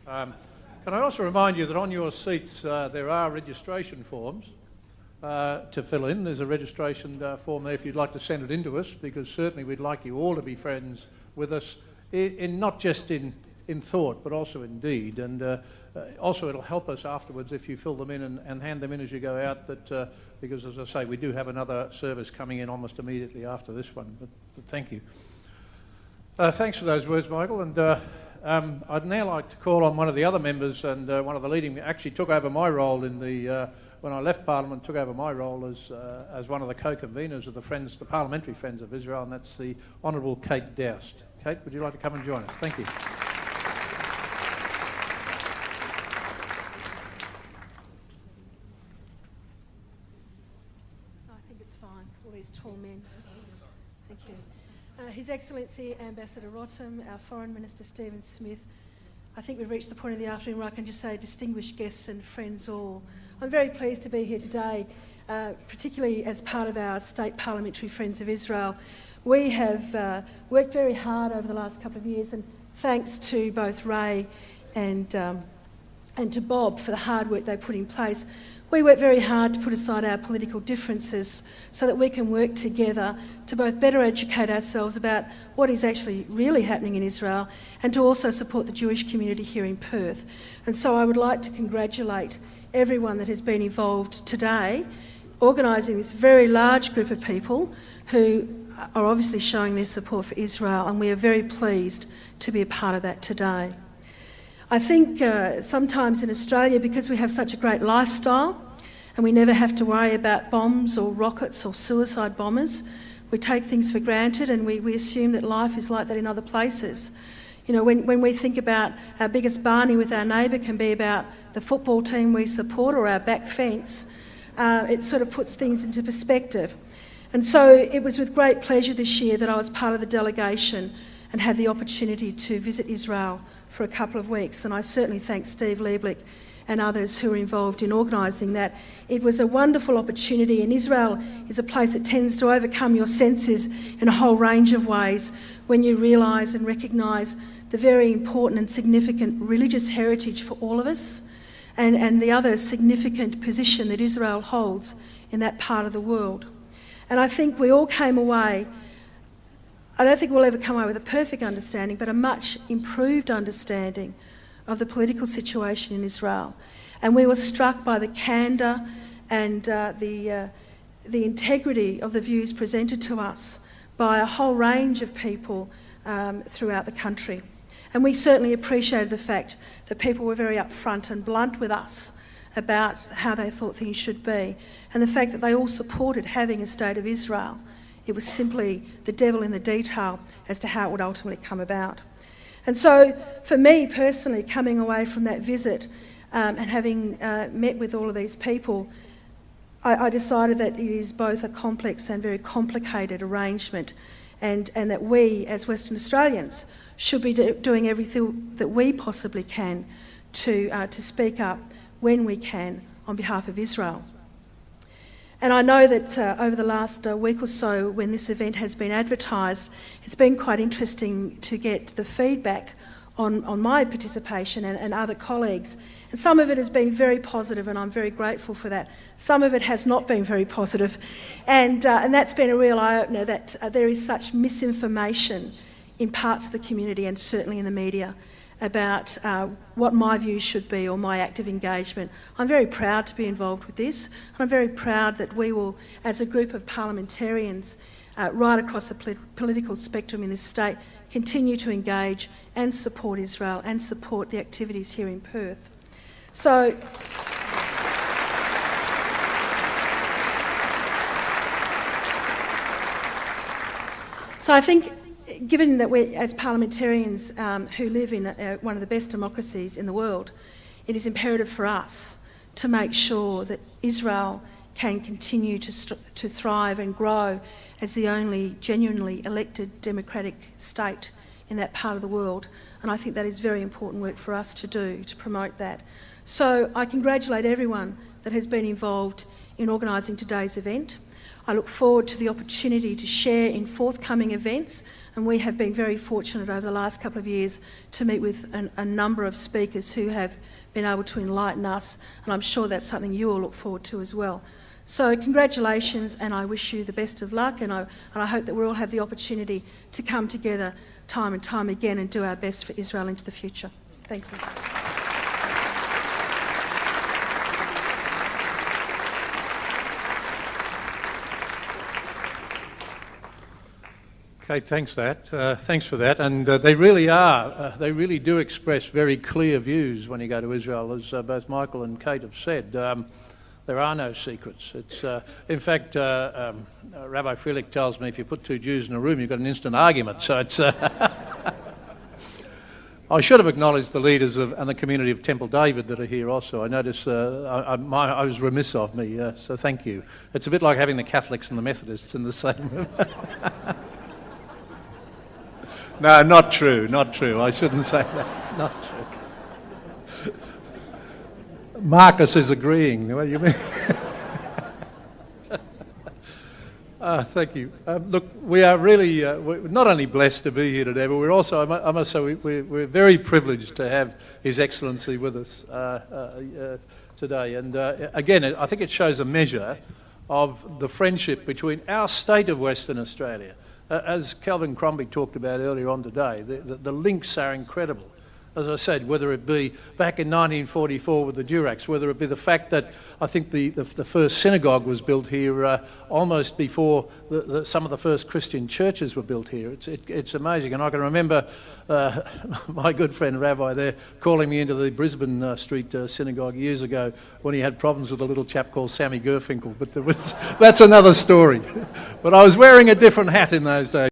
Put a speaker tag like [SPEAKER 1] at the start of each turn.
[SPEAKER 1] Can I also remind you that on your seats there are registration forms to fill in. There's a registration form there if you'd like to send it in to us, because certainly we'd like you all to be friends with us, not just in thought but also in deed. And also it'll help us afterwards if you fill them in and hand them in as you go out, because as I say, we do have another service coming in almost immediately after this one. But thank you. Thanks for those words, Michael. And I'd now like to call on one of the other members, and one of the leading, actually took over my role in the, when I left Parliament, took over my role as one of the co-conveners of the Parliamentary Friends of Israel, and that's the Honourable Kate Doust. Kate, would you like to come and join us? Thank you.
[SPEAKER 2] I think it's fine, all these tall men. Thank you. His Excellency Ambassador Rotem, our Foreign Minister Stephen Smith, I think we've reached the point of the afternoon where I can just say distinguished guests and friends all. I'm very pleased to be here today, particularly as part of our State Parliamentary Friends of Israel. We have worked very hard over the last couple of years, and thanks to both Ray and to Bob for the hard work they put in place. We work very hard to put aside our political differences so that we can work together to both better educate ourselves about what is actually really happening in Israel and to also support the Jewish community here in Perth. And so I would like to congratulate everyone that has been involved today, organising this very large group of people who are obviously showing their support for Israel, and we are very pleased to be a part of that today. I think sometimes in Australia, because we have such a great lifestyle and we never have to worry about bombs or rockets or suicide bombers, we take things for granted and we assume that life is like that in other places. You know, when we think about our biggest barney with our neighbour can be about the football team we support or our back fence, it sort of puts things into perspective. And so it was with great pleasure this year that I was part of the delegation and had the opportunity to visit Israel for a couple of weeks, and I certainly thank Steve Lieblich and others who were involved in organising that. It was a wonderful opportunity, and Israel is a place that tends to overcome your senses in a whole range of ways when you realise and recognise the very important and significant religious heritage for all of us, and the other significant position that Israel holds in that part of the world. And I think we all came away, I don't think we'll ever come away with a perfect understanding, but a much improved understanding of the political situation in Israel. And we were struck by the candour and the integrity of the views presented to us by a whole range of people throughout the country. And we certainly appreciated the fact that people were very upfront and blunt with us about how they thought things should be, and the fact that they all supported having a state of Israel. It was simply the devil in the detail as to how it would ultimately come about. And so for me personally, coming away from that visit and having met with all of these people, I decided that it is both a complex and very complicated arrangement, and that we as Western Australians should be doing everything that we possibly can to speak up when we can on behalf of Israel. And I know that over the last week or so, when this event has been advertised, it's been quite interesting to get the feedback on my participation and other colleagues. And some of it has been very positive, and I'm very grateful for that. Some of it has not been very positive. And that's been a real eye-opener, that there is such misinformation in parts of the community and certainly in the media about what my views should be or my active engagement. I'm very proud to be involved with this, and I'm very proud that we will, as a group of parliamentarians right across the political spectrum in this state, continue to engage and support Israel and support the activities here in Perth. So I think, given that we, as parliamentarians who live in one of the best democracies in the world, it is imperative for us to make sure that Israel can continue to thrive and grow as the only genuinely elected democratic state in that part of the world. And I think that is very important work for us to do, to promote that. So I congratulate everyone that has been involved in organising today's event. I look forward to the opportunity to share in forthcoming events, and we have been very fortunate over the last couple of years to meet with a number of speakers who have been able to enlighten us, and I'm sure that's something you all look forward to as well. So congratulations, and I wish you the best of luck, and I hope that we all have the opportunity to come together time and time again and do our best for Israel into the future. Thank you.
[SPEAKER 1] Okay, thanks for that. And they really do express very clear views when you go to Israel, as both Michael and Kate have said. There are no secrets. It's, in fact, Rabbi Frelich tells me if you put two Jews in a room, you've got an instant argument. So it's. I should have acknowledged the leaders and the community of Temple David that are here also. I noticed I was remiss of me, so thank you. It's a bit like having the Catholics and the Methodists in the same room. No, not true. I shouldn't say that. Not true. Marcus is agreeing. What do you mean? Thank you. Look, we are really we're not only blessed to be here today, but we're also, I must say, we're very privileged to have His Excellency with us today. And again, I think it shows a measure of the friendship between our state of Western Australia. As Calvin Crombie talked about earlier on today, the links are incredible. As I said, whether it be back in 1944 with the Duracs, whether it be the fact that I think the first synagogue was built here almost before some of the first Christian churches were built here. It's amazing. And I can remember my good friend Rabbi there calling me into the Brisbane Street synagogue years ago when he had problems with a little chap called Sammy Gerfinkel. But that's another story. But I was wearing a different hat in those days.